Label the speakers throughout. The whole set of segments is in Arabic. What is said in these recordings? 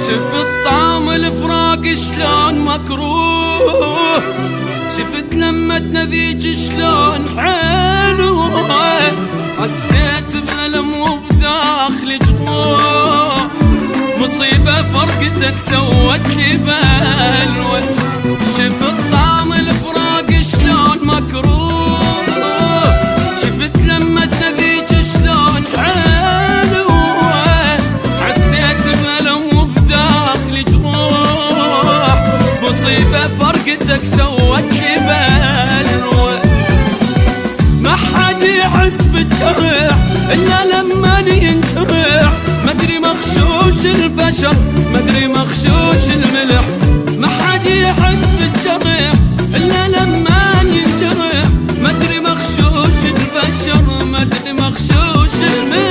Speaker 1: شفت طعم الفراق شلون مكروه، شفت لمتنا ذيج شلون حلوة، حسيت بألم وبداخلي جروح، مصيبة فرقتك سوت لي بلوى. شفت طعم الفراق شلون مكروه، شفت لمتنا ذيج شلون حلوة، حسيت بألم وبداخلي جروح، مصيبة فرقتك سوت لي بلوى. ما حد يحس بالجرح إلا لما ينجرح، مدري مخشوش البشر مدري مخشوش الملح. ما حد يحس بالجرح إلا لما ينجرح، مدري مخشوش البشر مدري مخشوش الملح.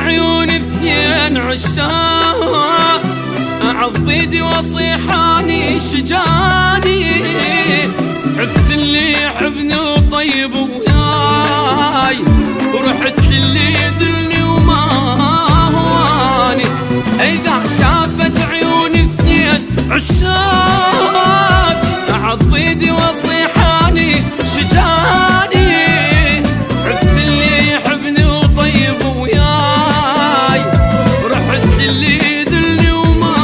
Speaker 1: عيوني اثنين عشاق، اعض وصيحاني شجاني، عفت اللي يحبني وطيب وياي، ورحت للي يذلني وما هواني. اذا شافت عيوني اثنين عشاق، اعض وصيحاني شجاني، عفت اللي يحبني وطيب وياي، ورحت للي يذلني وما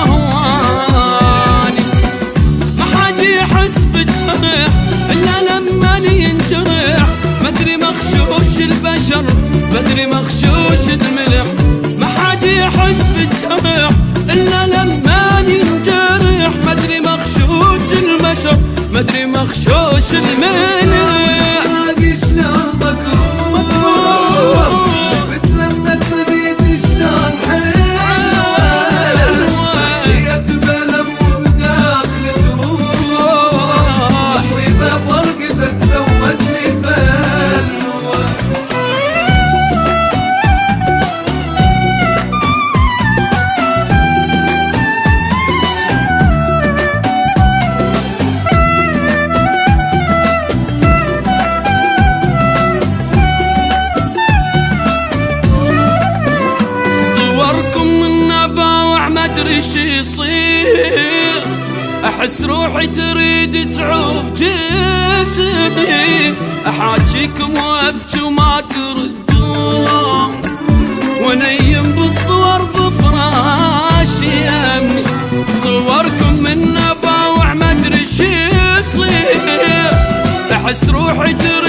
Speaker 1: هواني. ما حد يحس بالجرح إلا لما ينجرح، مدري مخشوش البشر مدري مخشوش الملح. ما حد يحس بالجرح إلا لما ينجرح، مدري مخشوش البشر مدري مخشوش الملح. مدري شي يصير، احس روحي تريد تعوف جسمي، احاجيكم وابكي وما تردون، ونيم بالصور بفراشي يمي. صوركم من نباوع مدري شي يصير، احس روحي تريد